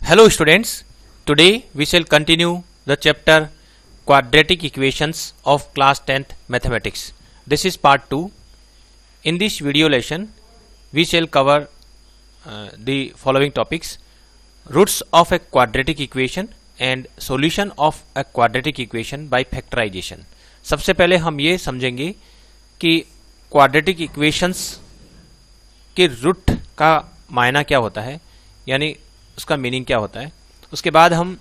Hello students, today we shall continue the chapter Quadratic Equations of class 10th Mathematics. This is part 2. In this video lesson, we shall cover the following topics: roots of a quadratic equation and solution of a quadratic equation by factorization. सबसे पहले हम ये समझेंगे कि quadratic equations के root का मायना क्या होता है, यानी उसका मीनिंग क्या होता है। उसके बाद हम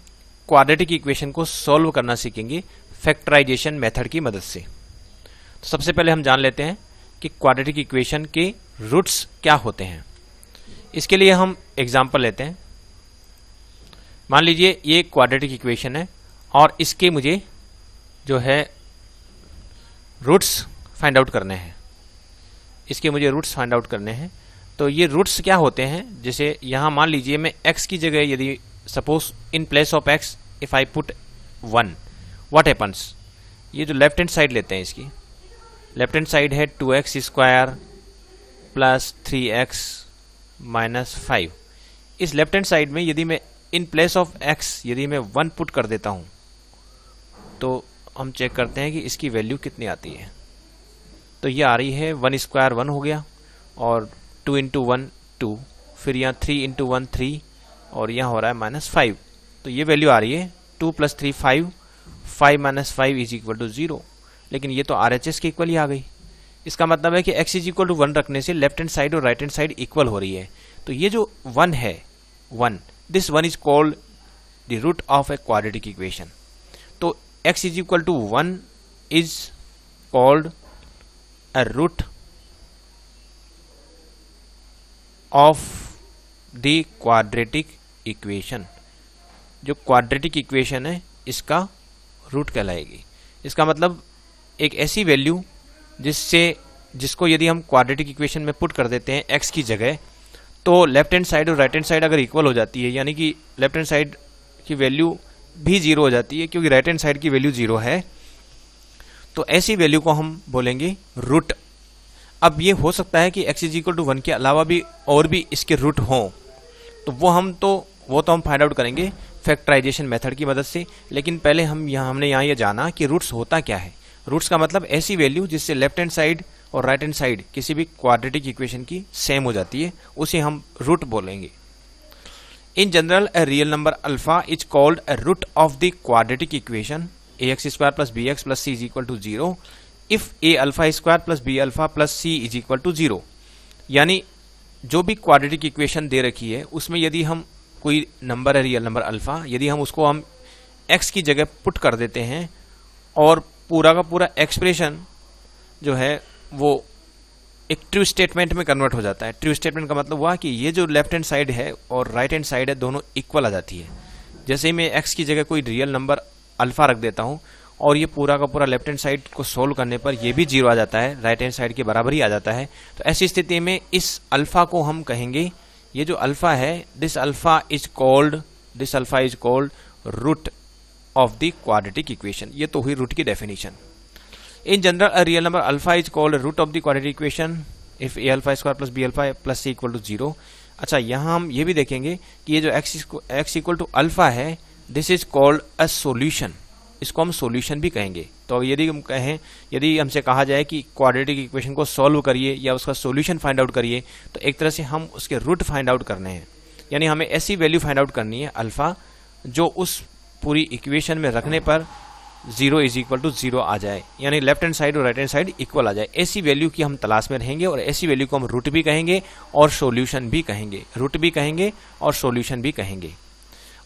क्वाड्रेटिक इक्वेशन को सॉल्व करना सीखेंगे फैक्टराइजेशन मेथड की मदद से। तो सबसे पहले हम जान लेते हैं कि क्वाड्रेटिक इक्वेशन के रूट्स क्या होते हैं। इसके लिए हम एग्जांपल लेते हैं। मान लीजिए ये क्वाड्रेटिक इक्वेशन है और इसके मुझे जो है रूट्स फाइंड आउट करने हैं। इसके मुझे रूट्स फाइंड आउट करने हैं। तो ये रूट्स क्या होते हैं, जैसे यहाँ मान लीजिए मैं x की जगह यदि suppose in place of x if I put 1, what happens. ये जो लेफ्ट हैंड साइड लेते हैं, इसकी लेफ्ट हैंड साइड है 2x square plus 3x minus 5। इस लेफ्ट हैंड साइड में यदि मैं इन प्लेस ऑफ x यदि मैं 1 पुट कर देता हूँ तो हम चेक करते हैं कि इसकी वैल्यू कितनी आती है। तो ये आ रही है 1 स्क्वायर 1 हो गया, और 2 इंटू 1 2, फिर यहाँ 3 इंटू 1 3, और यहाँ हो रहा है -5। तो ये वैल्यू आ रही है 2 + 3 5, 5 - 5 इज इक्वल टू 0। लेकिन ये तो RHS के इक्वल ही आ गई। इसका मतलब है कि x इज इक्वल टू 1 रखने से लेफ्ट हैंड साइड और राइट हैंड साइड इक्वल हो रही है। तो ये जो 1 है, 1, this 1 is called the root of a quadratic equation. तो x is equal to 1 is called a root of the quadratic equation। जो क्वाड्रेटिक इक्वेशन है इसका रूट कहलाएगी। इसका मतलब एक ऐसी वैल्यू जिसको यदि हम क्वाड्रेटिक इक्वेशन में पुट कर देते हैं x की जगह, तो लेफ्ट हैंड साइड और राइट हैंड साइड अगर इक्वल हो जाती है, यानी कि लेफ्ट हैंड साइड की वैल्यू भी 0 हो जाती है क्योंकि राइट हैंड साइड की वैल्यू 0 है, तो ऐसी वैल्यू को हम बोलेंगे रूट। अब ये हो सकता है कि x इज इक्वल टू 1 के अलावा भी और भी इसके रूट हों, तो वो हम फाइंड आउट करेंगे फैक्टराइजेशन मेथड की मदद से। लेकिन पहले हमने यहाँ ये जाना कि रूट्स होता क्या है। रूट्स का मतलब ऐसी वैल्यू जिससे लेफ्ट हैंड साइड और राइट हैंड साइड किसी भी क्वाड्रेटिक इक्वेशन की सेम हो जाती है, उसे हम रूट बोलेंगे। In general a real number alpha is called a root of the quadratic equation ax² + bx + c is equal to 0 if a² + b + c is equal to 0। यानी जो भी क्वाड्रेटिक इक्वेशन दे रखी है उसमें यदि हम कोई नंबर है, रियल नंबर अल्फा, यदि हम उसको हम x की जगह पुट कर देते हैं और पूरा का पूरा एक्सप्रेशन जो है वो एक ट्रू स्टेटमेंट में कन्वर्ट हो जाता है। ट्रू स्टेटमेंट का मतलब हुआ कि ये जो लेफ्ट हैंड साइड है और राइट हैंड साइड है दोनों इक्वल आ जाती है। जैसे ही मैं x की जगह कोई रियल नंबर अल्फा रख देता हूं और ये पूरा का पूरा लेफ्ट हैंड साइड को सोल्व करने पर ये भी 0 आ जाता है, राइट हैंड साइड के बराबर ही आ जाता है। तो ऐसी स्थिति में इस अल्फा को हम कहेंगे, ये जो अल्फा है, this alpha is called root of the quadratic equation. ये तो हुई रूट की definition. In general a real number alpha is called root of the quadratic equation if a² + b + c equal to 0। अच्छा, यहाँ हम ये भी देखेंगे कि ये जो x इक्वल टू अल्फा है, this is called a solution. इसको हम सोल्यूशन भी कहेंगे। तो यदि हमसे कहा जाए कि क्वाड्रेटिक इक्वेशन को सॉल्व करिए या उसका सोल्यूशन फाइंड आउट करिए, तो एक तरह से हम उसके रूट फाइंड आउट करने हैं। यानी हमें ऐसी वैल्यू फाइंड आउट करनी है अल्फा जो उस पूरी इक्वेशन में रखने पर 0 इज इक्वल टू 0 आ जाए, यानी लेफ्ट हैंड साइड और राइट हैंड साइड इक्वल आ जाए। ऐसी वैल्यू की हम तलाश में रहेंगे और ऐसी वैल्यू को हम रूट भी कहेंगे और सोल्यूशन भी कहेंगे। रूट भी कहेंगे और सोल्यूशन भी कहेंगे।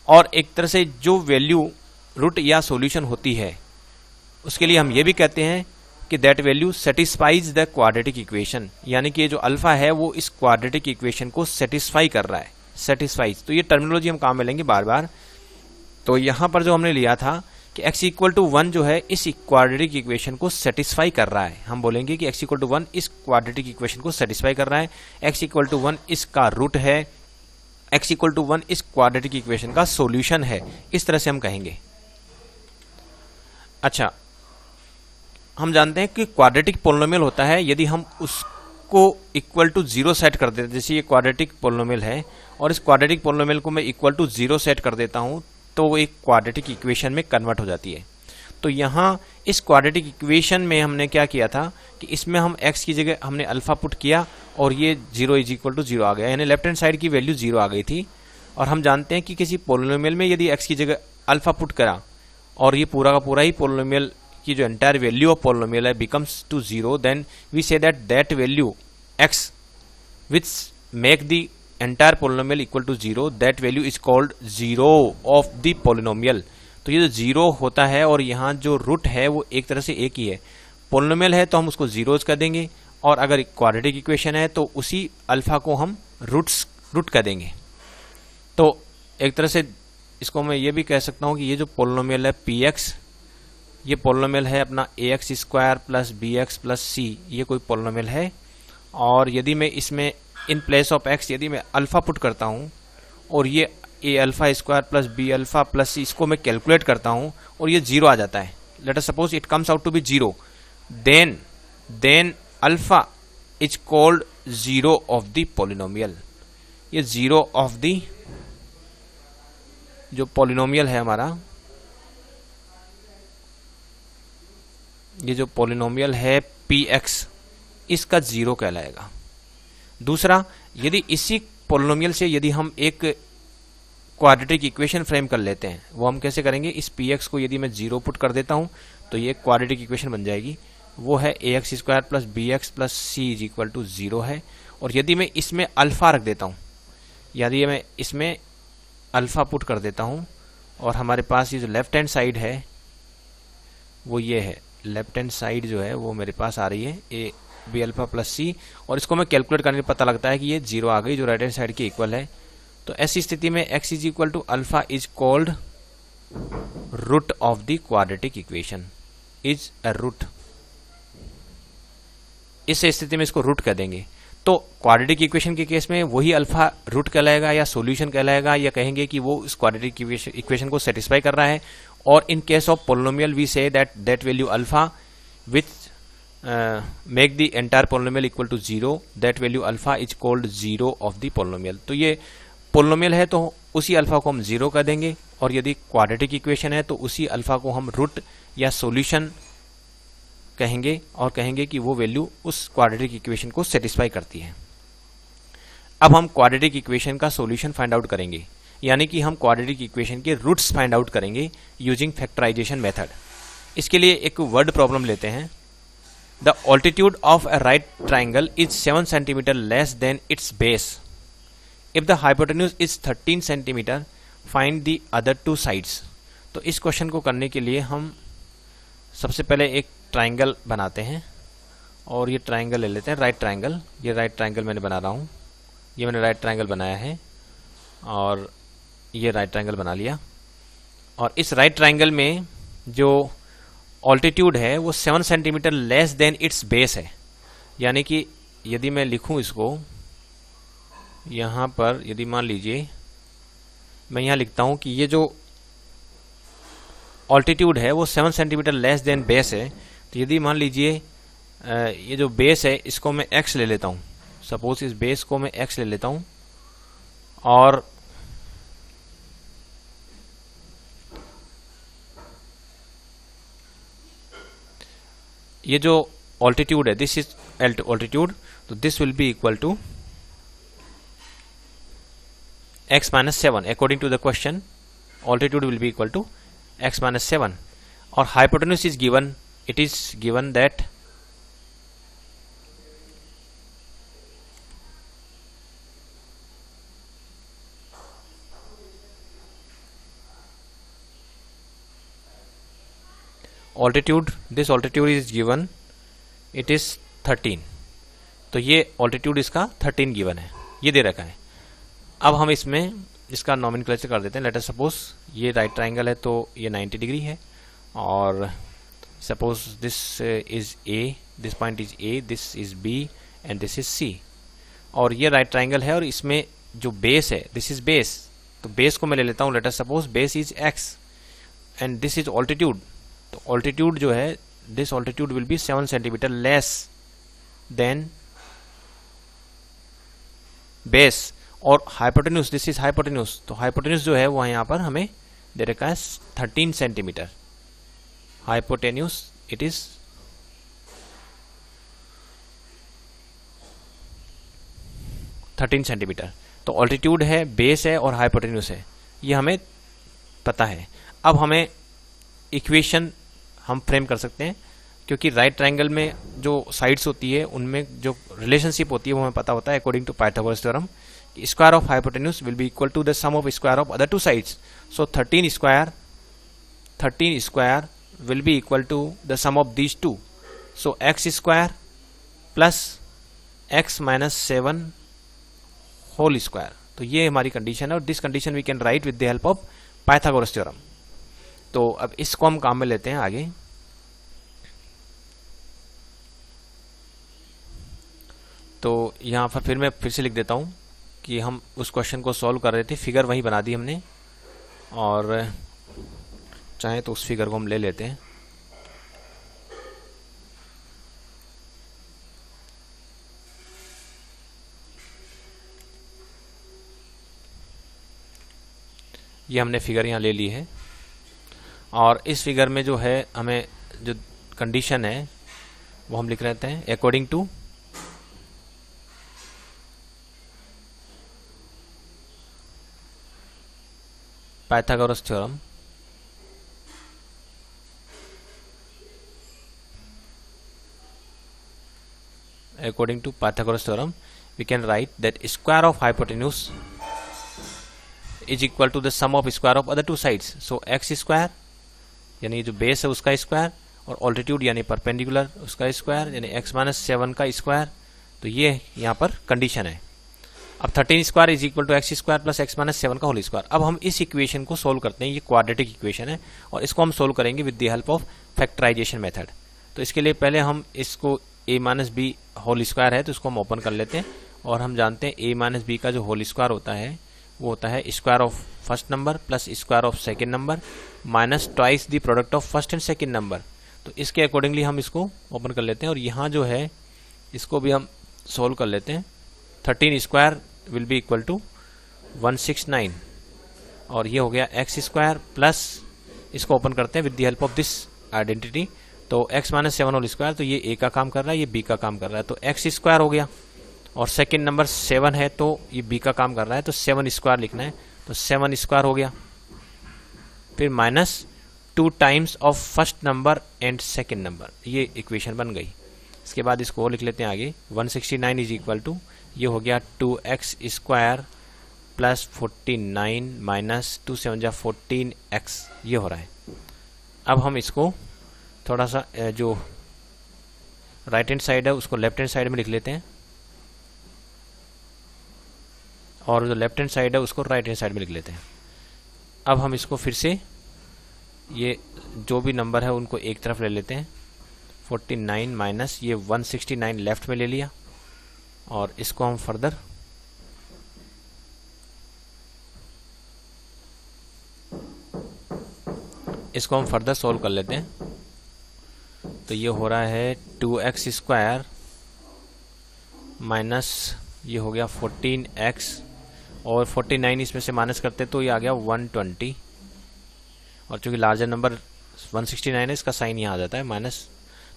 और एक तरह से जो वैल्यू रूट या सॉल्यूशन होती है उसके लिए हम ये भी कहते हैं कि that value satisfies the quadratic equation, यानी कि जो अल्फा है वो इस क्वाड्रेटिक इक्वेशन को सेटिस्फाई कर रहा है। सेटिस्फाइज, तो ये टर्मिनोलॉजी हम काम में लेंगे बार बार। तो यहां पर जो हमने लिया था कि x इक्वल टू 1 जो है इस क्वाड्रेटिक इक्वेशन को सेटिस्फाई कर रहा है, हम बोलेंगे कि x इक्वल टू 1 इस क्वाड्रेटिक इक्वेशन को सेटिस्फाई कर रहा है। x इक्वल टू 1 इसका रूट है, x इक्वल टू 1 इस क्वाड्रेटिक इक्वेशन का सॉल्यूशन है। इस तरह से हम कहेंगे। अच्छा, हम जानते हैं कि क्वाड्रेटिक पोलिनोमियल होता है यदि हम उस को इक्वल टू 0 सेट कर देते हैं, जैसे ये क्वाड्रेटिक पोलिनोमियल है और इस क्वाड्रेटिक पोलिनोमियल को मैं इक्वल टू 0 सेट कर देता हूँ तो वो एक क्वाड्रेटिक इक्वेशन में कन्वर्ट हो जाती है। तो यहाँ इस क्वाड्रेटिक इक्वेशन में हमने क्या किया था कि इसमें हम x की जगह हमने अल्फा पुट किया और ये 0 इज इक्वल टू 0 आ गया, यानी लेफ्ट हैंड साइड की वैल्यू 0 आ गई थी। और हम जानते हैं कि किसी पोलिनोमियल में यदि x की जगह अल्फा पुट करा और ये पूरा का पूरा ही पोलिनोमियल की जो एंटायर वैल्यू ऑफ पोलिनोमियल है becomes to 0, then we say that value x which make the entire polynomial equal to 0, that value is called 0 of the polynomial. तो ये जो 0 होता है और यहाँ जो रूट है वो एक तरह से एक ही है। पोलिनोमियल है तो हम उसको जीरोज कर देंगे और अगर क्वाड्रेटिक इक्वेशन है तो उसी अल्फा को हम रूट कर देंगे। तो एक तरह से इसको मैं ये भी कह सकता हूँ कि ये जो पोलिनोमियल है px, ये पोलिनोमियल है अपना ax square plus bx plus c, ये कोई पोलिनोमियल है। और यदि मैं इसमें इन प्लेस ऑफ x यदि मैं अल्फा पुट करता हूँ और ये a alpha square plus b alpha plus c, इसको मैं कैलकुलेट करता हूँ और ये 0 आ जाता है, let us suppose it comes out to be 0, then alpha is called 0 of the polynomial. ये 0 ऑफ द जो पोलिनोमियल है हमारा, ये जो पोलिनोमियल है px, इसका 0 कहलाएगा। दूसरा, यदि इसी पोलिनोमियल से यदि हम एक क्वाड्रेटिक इक्वेशन फ्रेम कर लेते हैं, वो हम कैसे करेंगे, इस px को यदि मैं 0 पुट कर देता हूं तो ये क्वाड्रेटिक इक्वेशन बन जाएगी, वो है ax square plus bx plus c is equal to 0 है। और यदि मैं इसमें अल्फा रख देता हूं, यदि मैं इसमें अल्फा पुट कर देता हूं और हमारे पास ये जो लेफ्ट हैंड साइड है वो ये है, लेफ्ट हैंड साइड जो है वो मेरे पास आ रही है ए बी अल्फा प्लस सी, और इसको मैं कैलकुलेट करने पर पता लगता है कि ये 0 आ गई जो राइट हैंड साइड के इक्वल है। तो ऐसी स्थिति में x is equal to alpha is called root of the quadratic equation, is a root. इस स्थिति में इसको रूट कर देंगे तो क्वाड्रेटिक इक्वेशन के केस में वही अल्फा रूट कहलाएगा या सॉल्यूशन कहलाएगा, या कहेंगे कि वो इस क्वाड्रेटिक इक्वेशन को सेटिस्फाई कर रहा है। और in case of polynomial we say that value alpha which make the entire polynomial equal to 0, that value alpha is called 0 of the polynomial. तो ये पोलिनोमियल है तो उसी अल्फा को हम 0 कर देंगे, और यदि क्वाड्रेटिक इक्वेशन है तो उसी अल्फा को हम रूट या सॉल्यूशन कहेंगे और कहेंगे कि वो वैल्यू उस क्वाड्रेटिक इक्वेशन को सेटिस्फाई करती है। अब हम क्वाड्रेटिक इक्वेशन का सॉल्यूशन फाइंड आउट करेंगे, यानी कि हम क्वाड्रेटिक इक्वेशन के रूट्स फाइंड आउट करेंगे यूजिंग फैक्टराइजेशन मेथड। इसके लिए एक वर्ड प्रॉब्लम लेते हैं। The altitude of a right triangle is 7 centimetre less then it's base. If the hypotenuse is 13 centimetre, find the other two sides. तो इस question को करने के लिए हम सबसे पहले एक ट्राइंगल बनाते हैं, और ये ट्राइंगल ले लेते हैं, राइट ट्राइंगल। ये राइट ट्राइंगल मैंने बना रहा हूँ, ये मैंने राइट ट्राइंगल बनाया है और ये राइट ट्राइंगल बना लिया। और इस राइट ट्राइंगल में जो ऑल्टीट्यूड है वो 7 centimetre less then it's base है, यानी कि यदि मैं लिखूं इसको यहाँ पर, यदि मान लीजिए मैं यहाँ लिखता हूँ कि ये जो ऑल्टीट्यूड है वो 7 सेंटीमीटर लेस देन बेस है, तो यदि मान लीजिए ये जो बेस है इसको मैं x ले लेता हूँ, सपोज इस बेस को मैं x ले लेता हूँ, और ये जो ऑल्टीट्यूड है दिस इज ऑल्टीट्यूड, तो this will be equal to x minus 7 according to the question. Altitude will be equal to x minus 7, और hypotenuse is given, it is given that altitude, this altitude is given, it is 13। तो ये altitude इसका 13 given है, ये दे रखा है। अब हम इसमें इसका नॉमेनक्लेचर कर देते हैं। लेट अस सपोज ये राइट ट्राइंगल है तो ये 90 डिग्री है, और suppose this is A, this point is A, this is B and this is C. और ये राइट ट्राइंगल है और इसमें जो बेस है दिस इज बेस, तो बेस को मैं ले लेता हूँ। Late us suppose base is x and this is altitude. तो ऑल्टीट्यूड जो है, this altitude will be 7 centimetre less than base और हाइपोटेन्यूज, दिस इज हाइपोटेन्यूज, तो हाइपोटेन्यूज जो है वो यहाँ पर हमें दे रखा है 13 centimetre. Hypotenuse it is 13 centimetre. तो ऑल्टीट्यूड है, बेस है और हाइपोटेन्यूज है, ये हमें पता है। अब हमें इक्वेशन हम फ्रेम कर सकते हैं, क्योंकि राइट ट्रायंगल में जो साइड्स होती है उनमें जो रिलेशनशिप होती है वो हमें पता होता है according to Pythagoras theorem. Square of hypotenuse will be equal to the sum of square of other two sides. So 13 square will be equal to the sum of these two. So x square plus x minus 7 whole square. तो ये हमारी condition है और this condition we can write with the help of Pythagoras theorem. तो अब इसको हम काम में लेते हैं आगे। तो यहाँ पर फिर मैं फिर से लिख देता हूँ कि हम उस क्वेश्चन को सॉल्व कर रहे थे, फिगर वहीं बना दी हमने, और चाहे तो उस फिगर को हम ले लेते हैं। ये हमने फिगर यहाँ ले ली है और इस फिगर में जो है हमें जो कंडीशन है वो हम लिख लेते हैं according to Pythagoras theorem. According to Pythagoras theorem, we can write that square of hypotenuse is equal to the sum of square of other two sides. So x square यानी जो बेस है उसका स्क्वायर और altitude यानी perpendicular उसका square यानी x minus 7 का square. तो ये यहाँ पर कंडीशन है। अब 13 square is equal to x square plus x minus 7 का होल स्क्वायर। अब हम इस इक्वेशन को सोल्व करते हैं, ये क्वाड्रेटिक इक्वेशन है और इसको हम सोल्व करेंगे with the help of factorisation method. तो इसके लिए पहले हम इसको a minus b whole square है तो इसको हम ओपन कर लेते हैं और हम जानते हैं a माइनस बी का जो होल स्क्वायर होता है वो होता है square of first number plus square of second number minus twice the product of first and second number. तो इसके अकॉर्डिंगली हम इसको ओपन कर लेते हैं और यहाँ जो है इसको भी हम सोल्व कर लेते हैं। 13 square will be equal to 169 और ये हो गया एक्स स्क्वायर प्लस इसको ओपन करते हैं with the help of this identity. तो x माइनस 7 होल स्क्वायर, तो ये a का काम कर रहा है, ये b का काम कर रहा है, तो एक्स स्क्वायर हो गया और सेकेंड नंबर 7 है तो ये b का काम कर रहा है, तो 7 स्क्वायर लिखना है, तो 7 स्क्वायर हो गया। फिर minus 2 times of first number and second number, ये इक्वेशन बन गई। इसके बाद इसको लिख लेते हैं आगे 169 इज इक्वल टू ये हो गया 2x स्क्वायर प्लस 49 माइनस 2 7 जा 14x, ये हो रहा है। अब हम इसको थोड़ा सा जो राइट हैंड साइड है उसको लेफ्ट हैंड साइड में लिख लेते हैं और जो लेफ्ट हैंड साइड है उसको राइट हैंड साइड में लिख लेते हैं। अब हम इसको फिर से ये जो भी नंबर है उनको एक तरफ ले लेते हैं। 49 माइनस ये 169 लेफ्ट में ले लिया और इसको हम फर्दर सोल्व कर लेते हैं। तो ये हो रहा है 2x स्क्वायर माइनस ये हो गया 14x और 49 इसमें से माइनस करते तो ये आ गया 120 और चूंकि लार्जर नंबर 169 है इसका साइन यहाँ आ जाता है माइनस,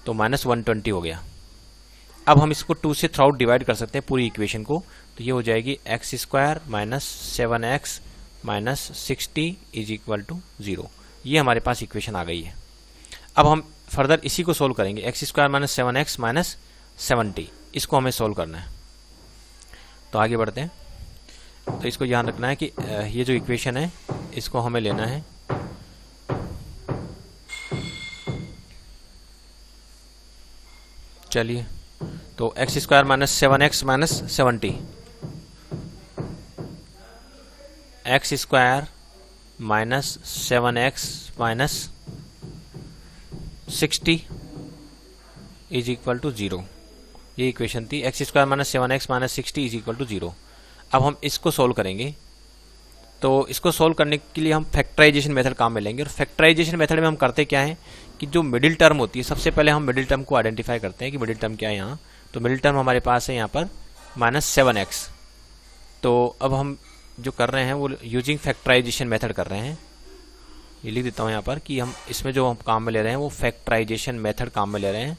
तो माइनस 120 हो गया। अब हम इसको 2 से थ्रू आउट डिवाइड कर सकते हैं पूरी इक्वेशन को, तो ये हो जाएगी x square minus 7x minus 60 is equal to 0। ये हमारे पास इक्वेशन आ गई है। अब हम फर्दर इसी को सोल्व करेंगे, x square minus 7x minus 70, इसको हमें सोल्व करना है। तो आगे बढ़ते हैं। तो इसको ध्यान रखना है कि ये जो इक्वेशन है इसको हमें लेना है चलिए, तो x square minus 7x minus 70, x square minus 7x minus 60 is equal to 0, ये इक्वेशन थी। X square minus 7x minus 60 is equal to 0। अब हम इसको सोल्व करेंगे, तो इसको सोल्व करने के लिए हम फैक्टराइजेशन मेथड काम में लेंगे और फैक्टराइजेशन मेथड में हम करते क्या है कि जो मिडिल टर्म होती है सबसे पहले हम मिडिल टर्म को आइडेंटिफाई करते हैं कि मिडिल टर्म क्या है यहाँ। तो मिडिल टर्म हमारे पास है यहाँ पर माइनस 7x, तो अब हम जो कर रहे हैं वो यूजिंग फैक्टराइजेशन मेथड कर रहे हैं। ये लिख देता हूँ यहाँ पर कि हम इसमें जो हम काम में ले रहे हैं वो फैक्टराइजेशन मेथड काम में ले रहे हैं।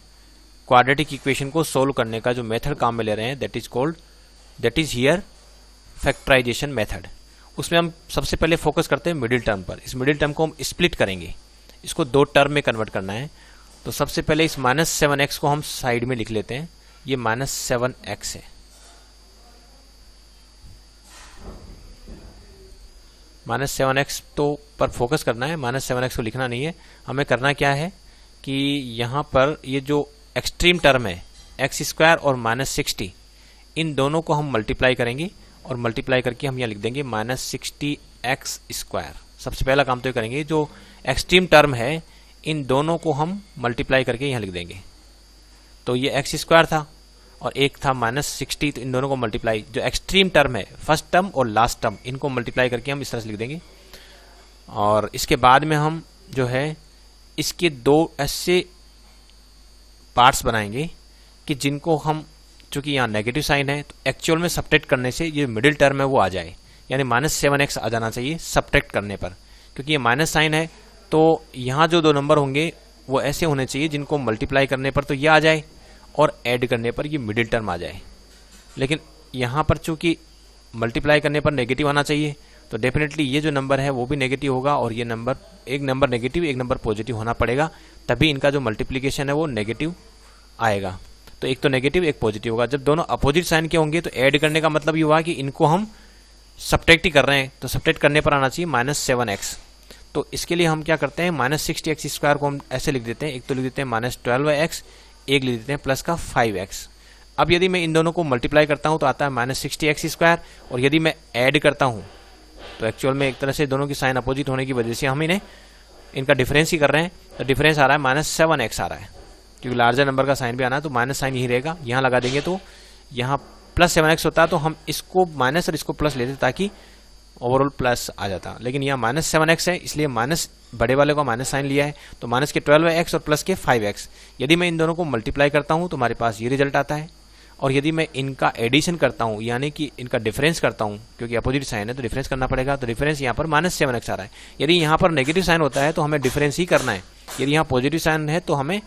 क्वाड्रेटिक इक्वेशन को सोल्व करने का जो मेथड काम में ले रहे हैं that is here factorisation method. उसमें हम सबसे पहले फोकस करते हैं मिडिल टर्म पर। इस मिडिल टर्म को हम स्प्लिट करेंगे, इसको दो टर्म में कन्वर्ट करना है। तो सबसे पहले इस -7x को हम साइड में लिख लेते हैं। ये -7x है, -7x तो पर फोकस करना है, -7x को लिखना नहीं है। हमें करना क्या है कि यहाँ पर ये जो एक्सट्रीम टर्म है x² और -60, इन दोनों को हम मल्टीप्लाई करेंगे और मल्टीप्लाई करके हम यहाँ लिख देंगे -60x²। सबसे पहला काम तो ये करेंगे, जो एक्सट्रीम टर्म है इन दोनों को हम मल्टीप्लाई करके यहाँ लिख देंगे। तो ये x² था और एक था -60, तो इन दोनों को मल्टीप्लाई, जो एक्सट्रीम टर्म है फर्स्ट टर्म और लास्ट टर्म, इनको मल्टीप्लाई करके हम इस तरह से लिख देंगे। और इसके बाद में हम जो है इसके दो ऐसे पार्ट्स बनाएंगे कि जिनको हम, चूंकि यहाँ नेगेटिव साइन है तो एक्चुअल में सब्ट्रैक्ट करने से ये मिडिल टर्म है वो आ जाए, यानी -7x आ जाना चाहिए सब्ट्रैक्ट करने पर। क्योंकि ये माइनस साइन है तो यहाँ जो दो नंबर होंगे वो ऐसे होने चाहिए जिनको मल्टीप्लाई करने पर तो ये आ जाए और ऐड करने पर ये मिडिल टर्म आ जाए। लेकिन यहाँ पर चूंकि मल्टीप्लाई करने पर नेगेटिव आना चाहिए, तो डेफिनेटली ये जो नंबर है वो भी नेगेटिव होगा और ये नंबर, एक नंबर नेगेटिव एक नंबर पॉजिटिव होना पड़ेगा, तभी इनका जो मल्टीप्लिकेशन है वो नेगेटिव आएगा। तो एक तो नेगेटिव एक पॉजिटिव होगा। जब दोनों अपोजिट साइन के होंगे तो ऐड करने का मतलब ये हुआ कि इनको हम सब्ट्रैक्ट ही कर रहे हैं, तो सब्ट्रैक्ट करने पर आना चाहिए -7x। तो इसके लिए हम क्या करते हैं, -60x² को हम ऐसे लिख देते हैं, एक तो लिख देते हैं -12x, एक लिख देते हैं प्लस का 5x। अब यदि मैं इन दोनों को मल्टीप्लाई करता हूं तो आता है -60x², और यदि मैं ऐड करता हूं तो एक्चुअल में एक तरह से दोनों की साइन अपोजिट होने की वजह से हम इनका डिफरेंस ही कर रहे हैं, तो डिफरेंस आ रहा है -7x आ रहा है। क्योंकि लार्जर नंबर का साइन भी आना है तो माइनस साइन यही रहेगा, यहाँ लगा देंगे तो यहाँ +7x होता है, तो हम इसको माइनस और इसको प्लस लेते ताकि ओवरऑल प्लस आ जाता। लेकिन यहाँ -7x है इसलिए माइनस बड़े वाले को माइनस साइन लिया है, तो माइनस के 12x और प्लस के 5x। यदि मैं इन दोनों को मल्टीप्लाई करता हूँ तो हमारे पास ये रिजल्ट आता है। और यदि मैं इनका एडिशन करता हूँ यानी कि इनका डिफरेंस करता हूँ, क्योंकि अपोजिट साइन है तो डिफरेंस करना पड़ेगा, तो डिफरेंस यहाँ पर -7x आ रहा है। यदि यहाँ पर नेगेटिव साइन होता है तो हमें डिफरेंस ही करना है, यदि यहाँ पॉजिटिव साइन है तो हमें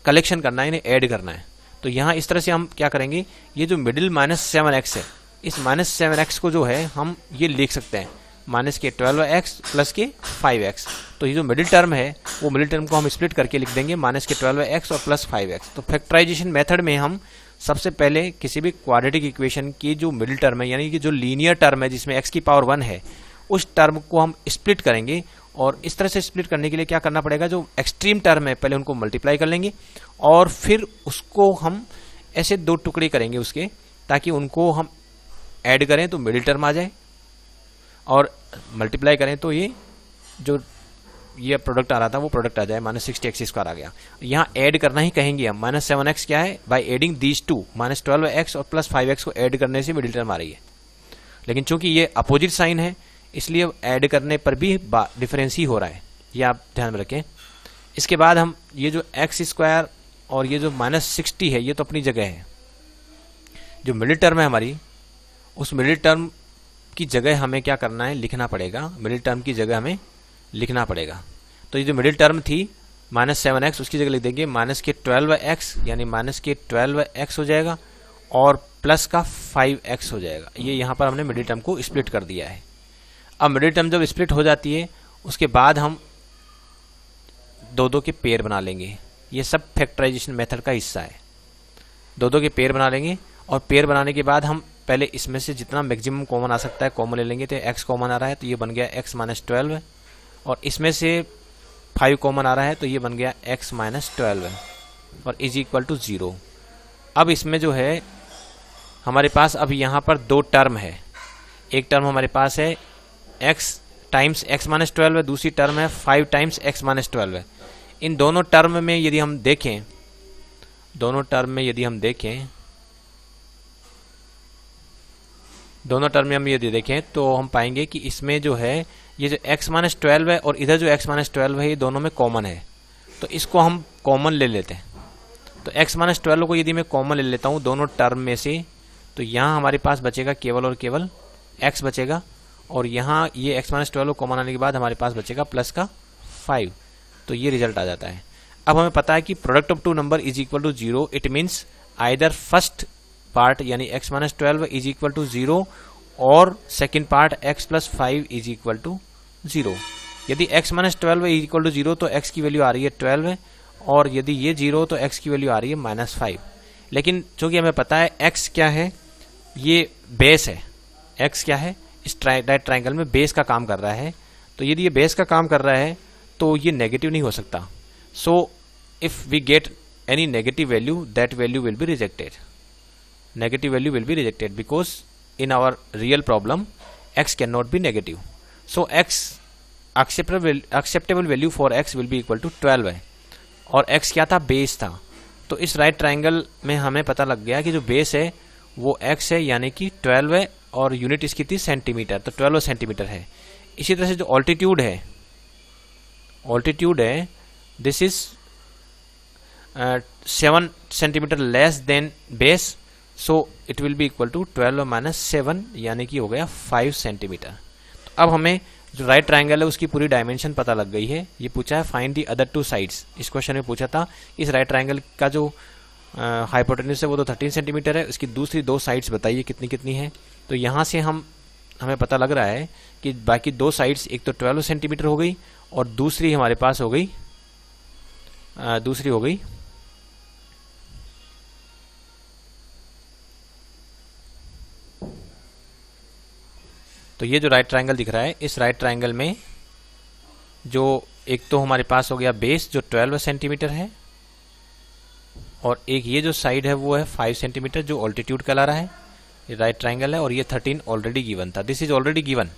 कलेक्शन करना है, इन्हें ऐड करना है। तो यहाँ इस तरह से हम क्या करेंगे, ये जो मिडिल -7x है, इस -7x को जो है हम ये लिख सकते हैं माइनस के 12x प्लस के 5x। तो ये जो मिडिल टर्म है वो मिडिल टर्म को हम स्प्लिट करके लिख देंगे माइनस के 12x और प्लस 5x। तो फैक्टराइजेशन मेथड में हम सबसे पहले किसी भी क्वाड्रेटिक इक्वेशन की जो मिडिल टर्म है यानी कि जो लीनियर टर्म है जिसमें x की पावर 1 है, उस टर्म को हम स्प्लिट करेंगे। और इस तरह से स्प्लिट करने के लिए क्या करना पड़ेगा, जो एक्सट्रीम टर्म है पहले उनको मल्टीप्लाई कर लेंगे और फिर उसको हम ऐसे दो टुकड़े करेंगे उसके, ताकि उनको हम ऐड करें तो मिडिल टर्म आ जाए और मल्टीप्लाई करें तो ये जो ये प्रोडक्ट आ रहा था वो प्रोडक्ट आ जाए, -60x² आ गया। यहाँ ऐड करना ही कहेंगे हम, -7x क्या है, by adding these two, -12x और प्लस 5x को ऐड करने से मिडिल टर्म आ रही है। लेकिन चूंकि ये अपोजिट साइन है इसलिए ऐड करने पर भी डिफरेंस ही हो रहा है, ये आप ध्यान में रखें। इसके बाद हम ये जो x² और ये जो -60 है ये तो अपनी जगह है, जो मिडिल टर्म है हमारी उस मिडिल टर्म की जगह हमें क्या करना है, लिखना पड़ेगा, मिडिल टर्म की जगह हमें लिखना पड़ेगा। तो ये जो मिडिल टर्म थी -7x उसकी जगह लिख देंगे माइनस के 12x, यानी माइनस के 12x हो जाएगा और प्लस का 5x हो जाएगा। ये यहाँ पर हमने मिडिल टर्म को स्प्लिट कर दिया है। अब मिडिल टर्म जब स्प्लिट हो जाती है उसके बाद हम दो के पेयर बना लेंगे। ये सब फैक्टराइजेशन मेथड का हिस्सा है। दो के पेयर बना लेंगे और पेयर बनाने के बाद हम पहले इसमें से जितना मैक्सिमम कॉमन आ सकता है कॉमन ले लेंगे। तो x कॉमन आ रहा है तो ये बन गया x - 12 और इसमें से 5 कॉमन आ रहा है तो ये बन गया x - 12 और इज इक्वल टू 0। अब इसमें जो है हमारे पास अब यहाँ पर दो टर्म है। एक टर्म हमारे पास है x टाइम्स x - 12 है, दूसरी टर्म है 5 टाइम्स x - 12 है। इन दोनों टर्म में यदि हम देखें, दोनों टर्म में हम यदि देखें तो हम पाएंगे कि इसमें जो है ये जो x - 12 है और इधर जो x - 12 है ये दोनों में कॉमन है, तो इसको हम कॉमन ले लेते हैं। तो x - 12 को यदि मैं कॉमन ले लेता हूँ दोनों टर्म में से, तो यहाँ हमारे पास बचेगा केवल और केवल x बचेगा, और यहाँ ये x माइनस 12 कॉमन आने के बाद हमारे पास बचेगा प्लस का 5। तो ये रिजल्ट आ जाता है। अब हमें पता है कि product of two number is equal to 0, it means either first part यानी x minus 12 is equal to 0 और second part x plus 5 is equal to 0। यदि x minus 12 is equal to 0 तो x की वैल्यू आ रही है 12, और यदि ये 0 तो x की वैल्यू आ रही है -5। लेकिन चूंकि हमें पता है x क्या है, ये बेस है। x क्या है, इस राइट ट्राइंगल में बेस का काम कर रहा है। तो यदि ये बेस का काम कर रहा है तो ये नेगेटिव नहीं हो सकता। So if we get any negative value, that value will be rejected. Negative value will be rejected because in our real problem x can not be negative. So x acceptable value for x will be equal to 12 है, और x क्या था, base था। तो इस right triangle में हमें पता लग गया कि जो बेस है वो x है, यानी कि 12 है, और यूनिट इसकी थी सेंटीमीटर, तो 12 सेंटीमीटर है। इसी तरह से जो ऑल्टीट्यूड है this is 7 centimetre less than base, so it will be equal to 12 minus 7, यानी कि हो गया 5 सेंटीमीटर। तो अब हमें जो राइट ट्राइंगल है उसकी पूरी डायमेंशन पता लग गई है। ये पूछा है find the other two sides. इस क्वेश्चन में पूछा था इस राइट ट्राइंगल का जो हाइपोटेन्यूज है वो तो 13 सेंटीमीटर है, उसकी दूसरी दो साइड्स बताइए कितनी कितनी है। तो यहाँ से हमें पता लग रहा है कि बाकी दो साइड्स, एक तो 12 सेंटीमीटर हो गई और दूसरी हमारे पास हो गई तो ये जो राइट ट्राइंगल दिख रहा है, इस राइट ट्राइंगल में जो एक तो हमारे पास हो गया बेस जो 12 सेंटीमीटर है, और एक ये जो साइड है वो है 5 सेंटीमीटर जो ऑल्टीट्यूड कहला रहा है। ये राइट ट्राइंगल है, और ये 13 ऑलरेडी गिवन था। This is already given,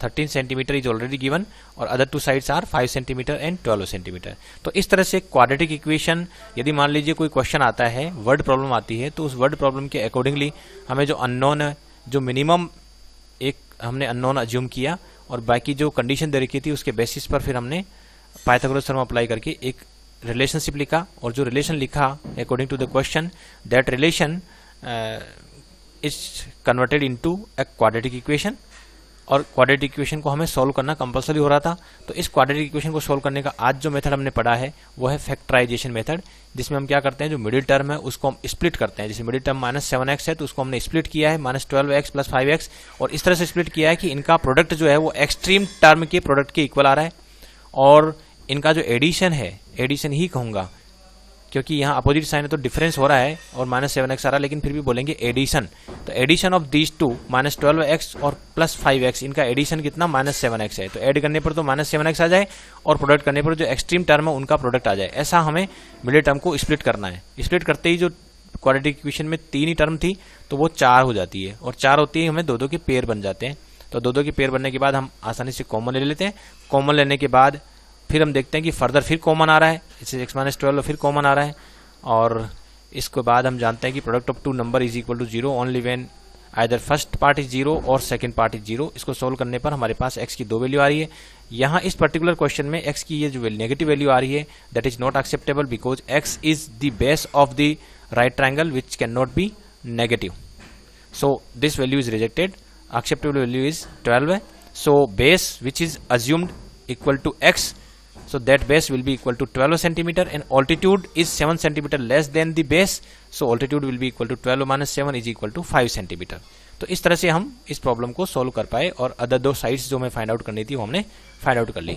13 centimetre is already given, और other two sides are 5 centimetre and 12 centimetre. तो इस तरह से क्वाड्रेटिक इक्वेशन, यदि मान लीजिए कोई क्वेश्चन आता है, वर्ड प्रॉब्लम आती है, तो उस वर्ड प्रॉब्लम के अकॉर्डिंगली हमें जो अननोन है, जो मिनिमम एक हमने अननोन अज्यूम किया, और बाकी जो कंडीशन दे रखी थी उसके बेसिस पर फिर हमने पाइथागोरस थ्योरम अप्लाई करके एक रिलेशनशिप लिखा, और जो रिलेशन लिखा according to the question, that relation is converted into a quadratic equation. और क्वाड्रेटिक इक्वेशन को हमें सॉल्व करना कंपलसरी हो रहा था। तो इस क्वाड्रेटिक इक्वेशन को सॉल्व करने का आज जो मेथड हमने पढ़ा है वो है फैक्टराइजेशन मेथड, जिसमें हम क्या करते हैं, जो मिडिल टर्म है उसको हम स्प्लिट करते हैं। जैसे मिडिल टर्म -7x है तो उसको हमने स्प्लिट किया है -12x प्लस 5x, और इस तरह से स्प्लिट किया है कि इनका प्रोडक्ट जो है वो एक्सट्रीम टर्म के प्रोडक्ट के इक्वल आ रहा है, और इनका जो एडिशन है, एडिशन ही कहूंगा क्योंकि यहाँ अपोजिट साइन है तो डिफरेंस हो रहा है और -7x आ रहा है, लेकिन फिर भी बोलेंगे एडिशन। तो addition of these to -12x और प्लस 5x, इनका एडिशन कितना -7x है। तो ऐड करने पर तो -7x आ जाए, और प्रोडक्ट करने पर जो एक्सट्रीम टर्म है उनका प्रोडक्ट आ जाए। ऐसा हमें मिडिल टर्म को स्प्लिट करना है। स्प्लिट करते ही जो क्वाड्रेटिक इक्वेशन में 3 ही टर्म थी तो वो 4 हो जाती है, और 4 होती है हमें 2-2 के पेयर बन जाते हैं। तो 2-2 के पेयर बनने के बाद हम आसानी से कॉमन ले लेते हैं। कॉमन लेने के बाद फिर हम देखते हैं कि फर्दर फिर कॉमन आ रहा है, जैसे x-12 फिर कॉमन आ रहा है, और इसके बाद हम जानते हैं कि product of two number is equal to 0 only when either first part is 0 और सेकंड पार्ट इज 0। इसको सोल्व करने पर हमारे पास x की 2 वैल्यू आ रही है। यहाँ इस पर्टिकुलर क्वेश्चन में x की ये जो नेगेटिव वैल्यू आ रही है, that is not acceptable because x is the base of the right triangle which can not be negative. So this value is rejected. Acceptable value is 12 है। So base which is assumed equal to x, so that base will be equal to 12 centimeter, and altitude is 7 centimeter less than the base, so altitude will be equal to 12 minus 7 is equal to 5 centimeter। तो इस तरह से हम इस problem को solve कर पाए, और अदर दो साइड्स जो हमें फाइंड आउट करनी थी वो हमने फाइंड आउट कर ली।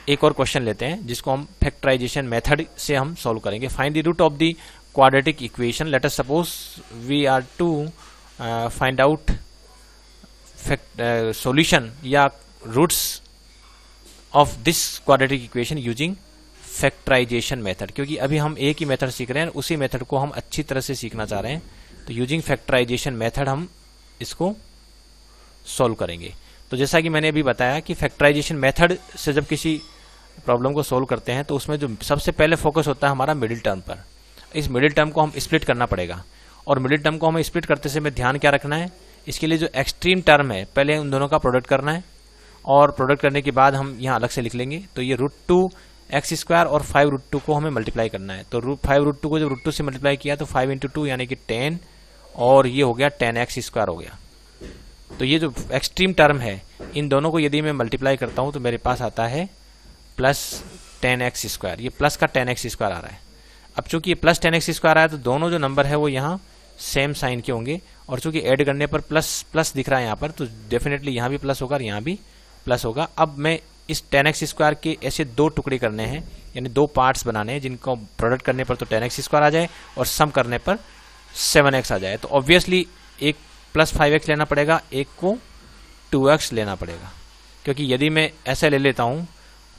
एक और क्वेश्चन लेते हैं जिसको हम फैक्टराइजेशन मेथड से हम सोल्व करेंगे। Find the root of the quadratic equation. Let us suppose we are to find out solution या roots of this quadratic equation using factorisation method. क्योंकि अभी हम एक ही मेथड सीख रहे हैं, उसी मेथड को हम अच्छी तरह से सीखना चाह रहे हैं, तो यूजिंग फैक्टराइजेशन मेथड हम इसको सॉल्व करेंगे। तो जैसा कि मैंने अभी बताया कि फैक्टराइजेशन मेथड से जब किसी प्रॉब्लम को सोल्व करते हैं तो उसमें जो सबसे पहले फोकस होता है हमारा मिडिल टर्म पर। इस मिडिल टर्म को हम स्प्लिट करना पड़ेगा, और मिडिल टर्म को हमें स्प्लिट करते समय ध्यान क्या रखना है, इसके लिए जो एक्सट्रीम टर्म है पहले उन दोनों का प्रोडक्ट करना है, और प्रोडक्ट करने के बाद हम यहाँ अलग से लिख लेंगे। तो ये √2x² और 5√2 को हमें मल्टीप्लाई करना है। तो 5√2 को जब √2 से मल्टीप्लाई किया तो 5 × 2 यानी कि 10, और ये हो गया 10x² हो गया। तो ये जो एक्सट्रीम टर्म है, इन दोनों को यदि मैं मल्टीप्लाई करता हूं तो मेरे पास आता है प्लस 10x²। ये प्लस का 10x² आ रहा है। अब चूंकि ये प्लस 10x² आ रहा है तो दोनों जो नंबर है वो यहाँ सेम साइन के होंगे, और चूंकि ऐड करने पर प्लस प्लस दिख रहा है यहाँ पर, तो डेफिनेटली यहाँ भी प्लस होगा और यहाँ भी प्लस होगा। अब मैं इस 10x² के ऐसे दो टुकड़े करने हैं, यानी दो पार्ट्स बनाने हैं, जिनको प्रोडक्ट करने पर तो 10x² आ जाए और सम करने पर 7x आ जाए। तो ऑब्वियसली एक प्लस 5x लेना पड़ेगा, एक को 2x लेना पड़ेगा, क्योंकि यदि मैं ऐसे ले लेता हूँ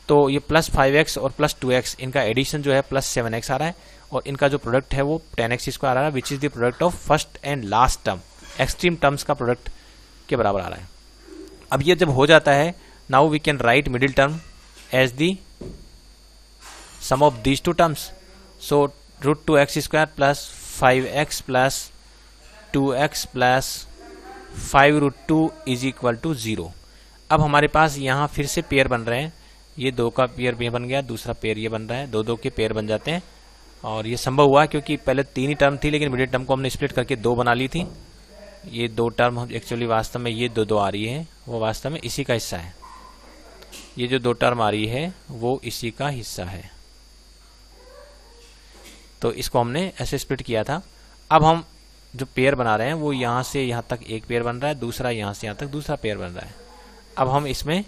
तो ये प्लस 5x और प्लस 2x इनका एडिशन जो है प्लस 7x आ रहा है, और इनका जो प्रोडक्ट है वो 10x² आ रहा है, which is the product of first and last term, extreme terms का प्रोडक्ट के बराबर आ रहा है। अब ये जब हो जाता है, now we can write middle term as the sum of these two terms. So √2x² plus 5x plus 2x plus 5√2 is equal to 0। अब हमारे पास यहाँ फिर से पेयर बन रहे हैं, ये दो का पेयर भी बन गया, दूसरा पेयर ये बन रहा है, दो दो के पेयर बन जाते हैं। और ये संभव हुआ क्योंकि पहले 3 ही टर्म थी, लेकिन मिडिल टर्म को हमने स्प्लिट करके 2 बना ली थी। ये 2 टर्म एक्चुअली वास्तव में ये 2 आ रही है, वो वास्तव में इसी का हिस्सा है। ये जो 2 टर्म आ रही है वो इसी का हिस्सा है, तो इसको हमने ऐसे स्प्लिट किया था। अब हम जो पेयर बना रहे हैं वो यहाँ से यहाँ तक एक पेयर बन रहा है, दूसरा यहाँ से यहाँ तक दूसरा पेयर बन रहा है। अब हम इसमें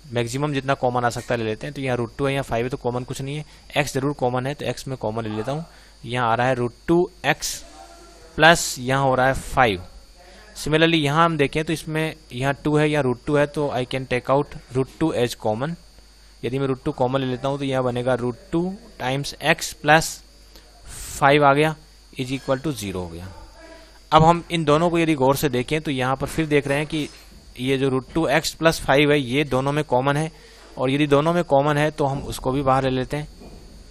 मैक्सिमम जितना कॉमन आ सकता है ले लेते हैं। तो यहाँ √2 है, यहाँ 5 है, तो कॉमन कुछ नहीं है। x जरूर कॉमन है, तो x में कॉमन ले लेता हूँ। यहाँ आ रहा है √2x प्लस यहाँ हो रहा है 5। सिमिलरली यहाँ हम देखें तो इसमें यहाँ 2 है, यहाँ √2 है, तो I can take out √2 as common. यदि मैं √2 कॉमन ले लेता हूँ तो यहाँ बनेगा √2 टाइम्स x प्लस 5 आ गया, इज इक्वल टू 0 हो गया। अब हम इन दोनों को यदि गौर से देखें तो यहाँ पर फिर देख रहे हैं कि ये जो √2x प्लस 5 है ये दोनों में कॉमन है, और यदि दोनों में कॉमन है तो हम उसको भी बाहर ले लेते हैं,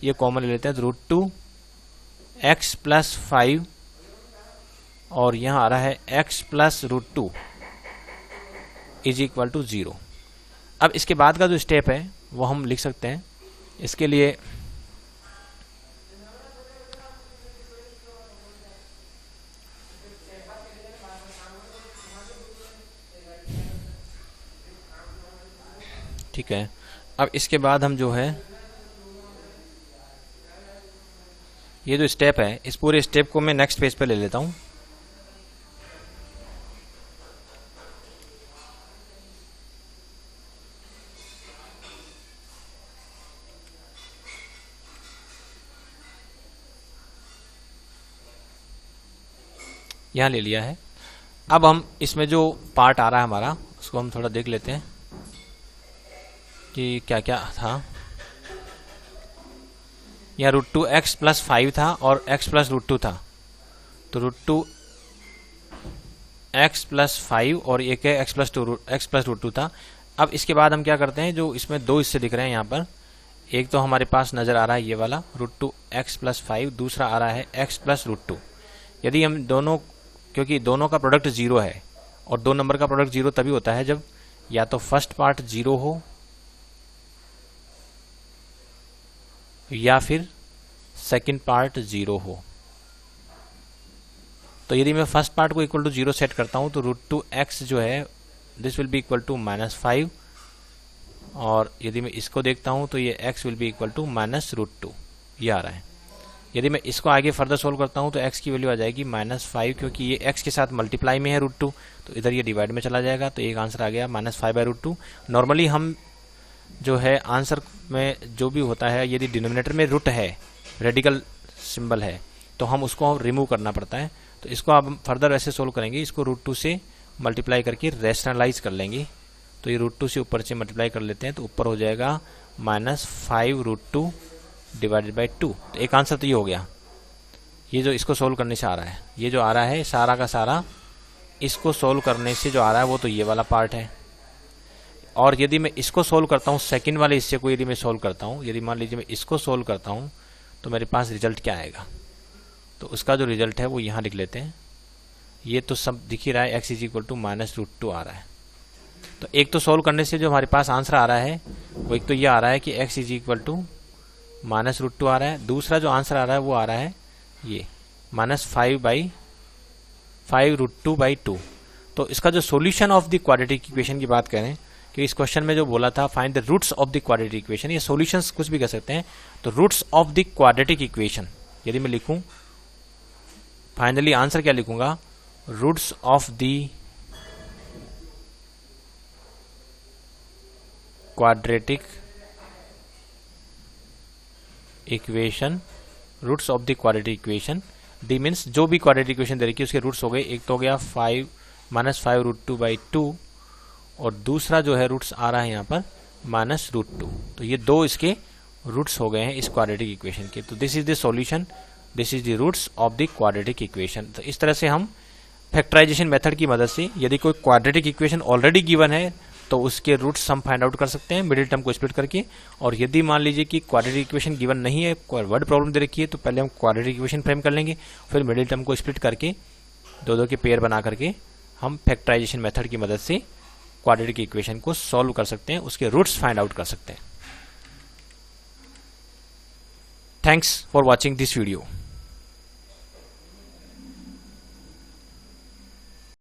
ये कॉमन ले लेते हैं। तो √2x प्लस 5 और यहाँ आ रहा है x plus √2 is equal to 0। अब इसके बाद का जो स्टेप है वो हम लिख सकते हैं। इसके लिए ठीक है, अब इसके बाद हम जो है ये जो स्टेप है इस पूरे स्टेप को मैं नेक्स्ट पेज पे ले लेता हूँ। यहाँ ले लिया है। अब हम इसमें जो पार्ट आ रहा है हमारा उसको हम थोड़ा देख लेते हैं कि क्या क्या था। यहाँ √2x प्लस 5 था और x प्लस √2 था, तो √2x प्लस 5 और एक है x प्लस √2 था। अब इसके बाद हम क्या करते हैं, जो इसमें 2 हिस्से दिख रहे हैं यहाँ पर, एक तो हमारे पास नज़र आ रहा है ये वाला √2x प्लस 5, दूसरा आ रहा है x प्लस √2। यदि हम दोनों, क्योंकि दोनों का प्रोडक्ट 0 है और 2 नंबर का प्रोडक्ट 0 तभी होता है जब या तो फर्स्ट पार्ट 0 हो या फिर सेकंड पार्ट 0 हो। तो यदि मैं फर्स्ट पार्ट को इक्वल टू 0 सेट करता हूं तो √2x जो है this will be equal to -5, और यदि मैं इसको देखता हूं तो ये x will be equal to -√2 ये आ रहा है। यदि मैं इसको आगे फर्दर सोल्व करता हूं तो x की वैल्यू आ जाएगी -5, क्योंकि ये x के साथ मल्टीप्लाई में है √2, तो इधर ये डिवाइड में चला जाएगा, तो एक आंसर आ गया -5/√2। नॉर्मली हम जो है आंसर में जो भी होता है, यदि डिनोमिनेटर में रूट है, रेडिकल सिंबल है, तो हम उसको रिमूव करना पड़ता है। तो इसको आप फर्दर ऐसे सोल्व करेंगे, इसको √2 से मल्टीप्लाई करके रैशनलाइज कर लेंगे। तो ये √2 से ऊपर से मल्टीप्लाई कर लेते हैं तो ऊपर हो जाएगा -5√2 डिवाइडेड बाई 2। तो एक आंसर तो ये हो गया, ये जो इसको सोल्व करने से आ रहा है, ये जो आ रहा है सारा का सारा इसको सोल्व करने से जो आ रहा है वो तो ये वाला पार्ट है। और यदि मैं इसको सोल्व करता हूँ, सेकंड वाले हिस्से को यदि मैं सोल्व करता हूँ, यदि मान लीजिए मैं इसको सोल्व करता हूँ तो मेरे पास रिजल्ट क्या आएगा, तो उसका जो रिजल्ट है वो यहाँ लिख लेते हैं। ये तो सब दिख ही रहा है, x इज इक्वल टू -√2 आ रहा है। तो एक तो सोल्व करने से जो हमारे पास आंसर आ रहा है वो एक तो ये आ रहा है कि x इज इक्वल टू -√2 आ रहा है। दूसरा जो आंसर आ रहा है वो आ रहा है ये -5/√2 5√2/2। तो इसका जो solution of the quadratic equation की बात करें कि इस क्वेश्चन में जो बोला था find the roots of the quadratic equation, ये सॉल्यूशंस कुछ भी कर सकते हैं। तो roots of the quadratic equation यदि मैं लिखूं, फाइनली आंसर क्या लिखूंगा, roots of the quadratic equation, roots of the quadratic equation, D means जो भी क्वाड्रेटिक इक्वेशन दे रखी है उसके रूट्स हो गए, एक तो हो गया 5√2/2 और दूसरा जो है रूट्स आ रहा है यहाँ पर -√2। तो ये दो इसके रूट्स हो गए हैं इस क्वाड्रेटिक इक्वेशन के। तो this is the solution, this is the roots of the quadratic equation. तो इस तरह से हम फैक्टराइजेशन मेथड की मदद से यदि कोई क्वाड्रेटिक इक्वेशन ऑलरेडी गिवन है तो उसके रूट्स हम फाइंड आउट कर सकते हैं मिडिल टर्म को स्प्लिट करके। और यदि मान लीजिए कि क्वाड्रेटिक इक्वेशन गिवन नहीं है, वर्ड प्रॉब्लम दे रखी है, तो पहले हम क्वाड्रेटिक इक्वेशन फ्रेम कर लेंगे, फिर मिडिल टर्म को स्प्लिट करके दो के पेयर बना करके हम फैक्टराइजेशन मेथड की मदद से क्वाड्रेटिक इक्वेशन को सॉल्व कर सकते हैं, उसके रूट्स फाइंड आउट कर सकते हैं। Thanks for watching this video.